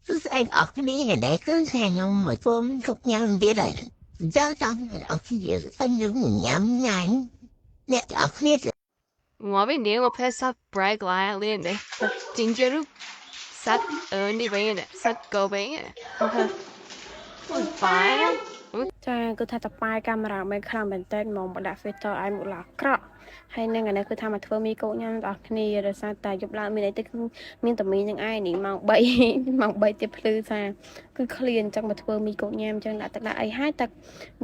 cứ sang ở cái này để cứ sang ông mà phương thuộc nhau biết là giáo trong ở cái gì phân những nhắm nhắn nè ở cái我被连我拍啥 brag 来练的，真正路啥你边的，啥高边的，我白了。ចាគឺថាតប៉ាយកាមេរ៉ាមិនខ្លាំងមែនតើមកដាក់ filter ឲ្យមុខឡាក្រក់ហើយនឹងអានេះគឺថាមកធ្វើមីកូនញ៉ាំដល់គ្នាដោយសារតែយប់ឡើងមានអីទៅគឺមានតែមីនឹងឯងនេះម៉ោង3ម៉ោង3ទៀតភ្លឺថាគឺឃ្លានអញ្ចឹងមកធ្វើមីកូនញ៉ាំអញ្ចឹងដាក់ទឹកដាក់អីហើយទឹក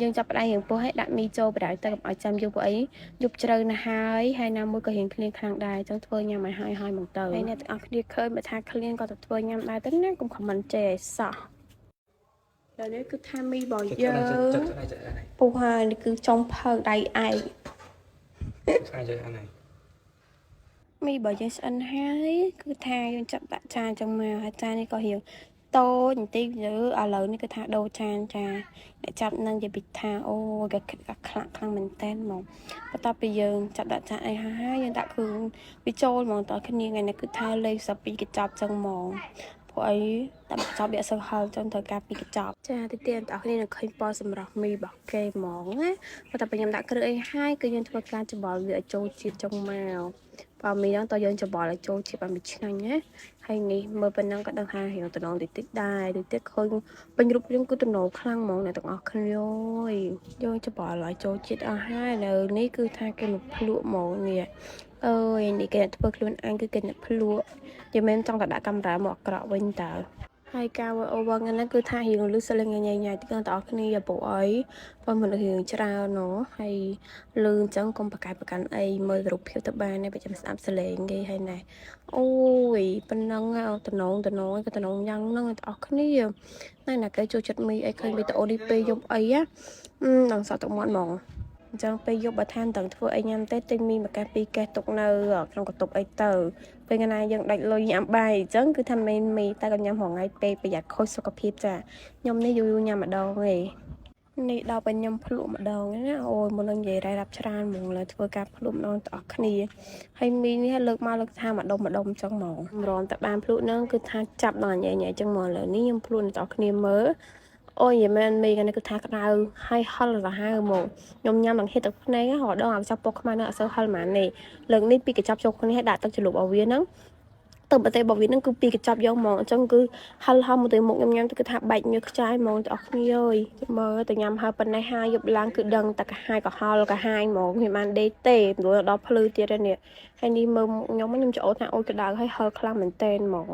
យើងចាប់ផ្ដៃរៀងពោះឲ្យដាក់មីចូលបដៅទៅកុំឲ្យចាំយប់ព្រោះអីយប់ជ្រៅណាស់ហើយណាមួយក៏រៀងឃ្លានខ្លាំងដែរអញ្ចឹងធ្វើញ៉ាំឲ្យហើយមកទៅហើយអ្នកទាំងអស់គ្នាឃើញមកថាឃ្លានក៏ទៅធ្វើញ៉ាំដែរទៅណាកុំខមមិនចេះឲ្យសោះแล้วนี่คือถ้ามีบ่อยเยอะปูหานี่คือจงเพลิงใดไอมีบ่อยเยอะอันให้คือทายังจับตะจานจังมาจานนี่ก็เหี่ยวโตอย่างที่หรืออะไรนี่คือทาโดจานจาđểจับนั่งจะปิดทาโอ้กะคลังคลังมันเต้นมองพอต่อไปยังจับตะจานไอให้ยังตะคือวิโจมองต่อขึ้นยังไงนี่คือทาเลยสปีกจับจังมองព្រោះអីតែចប់វាសឹកហើយចង់ត្រូវការពីកញ្ចប់ចាទីទៀតបងប្អូននឹងឃើញពណ៌សម្រាប់មីរបស់គេហ្មងណាព្រោះតែខ្ញុំដាក់គ្រឿងអីហើយគឺយើងធ្វើការច្បល់វាឲ្យចូលជាតិចុងមកបើមីហ្នឹងតើយើងច្បល់ឲ្យចូលជាតិឲ្យវាឆ្ងាញ់ណាហើយនេះមើលប៉ុណ្ណឹងក៏ដឹងថារៀងតំណងតិចតិចដែរតិចទៀតឃើញពេញរូបរាងគឺតំណងខ្លាំងហ្មងអ្នកទាំងអស់គ្នាអើយយើងច្បល់ឲ្យចូលជាតិអស់ហើយនៅនេះគឺថាគេមកភ្លក់ហ្មងនេះអើយនេះគេធ្វើខ្លួនអញគឺគេអ្នកភ្លក់យើងមិនចង់តែដាក់កាមេរ៉ាមកអក្រក់វិញតើហើយការ over ហ្នឹងគឺថារៀងលឺសលេងញ៉ៃញ៉ៃទីកងតអស់គ្នាពួកអីបើមិនរៀងច្រើនណោះហើយលឺអញ្ចឹងកុំប្រកែកប្រកាន់អីមើលរូបភាពទៅបានទេបើចាំស្ដាប់សលេងគេហើយណែអូយប៉ុណ្ណឹងតំណងក៏តំណងយ៉ាងហ្នឹងតអស់គ្នាណែណាគេចូលចិត្តមីអីឃើញវីដេអូនេះពេលយប់អីដល់សក់ទឹកមាត់ហ្មងអញ្ចឹងពេលយប់បើថាមិនដឹងធ្វើអីញ៉ាំទេទិញមីមួយកែ2កែទុកនៅក្នុងកន្ទប់អីទៅពេលណាយើងដាច់លុយញ៉ាំបាយអញ្ចឹងគឺថាមានមីតែក៏ញ៉ាំរងថ្ងៃពេកប្រយ័ត្នខូចសុខភាពចាខ្ញុំនេះយូរញ៉ាំម្ដងឯងនេះដល់ពេលខ្ញុំភ្លក់ម្ដងណាអូយមុននឹងនិយាយរ៉ៃរាប់ច្រើនហ្មងលើធ្វើការភ្លក់ម្ដងទាំងអស់គ្នាហើយមីនេះលើកមកលើកថាម្ដុំអញ្ចឹងហ្មងរំតែបានភ្លក់ហ្នឹងគឺថាចាប់ដល់ញ៉ៃអញ្ចឹងមកលើនេះខ្ញុំភ្លក់ទាំងអស់គ្នាមើលអូយមែនមីកនេះគឺថាក្តៅហើយហិលសាហាវហ្មងខ្ញុំញ៉ាំដល់ហៀតទឹកភ្នែករហូតដល់អាចាប់ពុកខ្មៅនៅអត់សូវហិលហ្មងនេះលើកនេះពីកញ្ចប់ចូលគ្នាដាក់ទឹកជ្រលក់ឲ្យវាហ្នឹងទៅប្រទេសរបស់វាហ្នឹងគឺពីកញ្ចប់យកហ្មងអញ្ចឹងគឺហិលហមមកទៅមុខខ្ញុំញ៉ាំទៅគឺថាបែកញើសខ្ចាយហ្មងទាំងអស់គ្នាអើយមើលទៅញ៉ាំហើយប៉ុណ្ណេះហើយយប់ឡើងគឺដឹងតែកាហាយក៏ហល់កាហាយហ្មងខ្ញុំបានដេកទេព្រោះដល់ភ្លឺទៀតហើយនេះហើយនេះមើលខ្ញុំច្អូតថាអូយក្តៅហើយហិលខ្លាំងមែនតែនហ្មង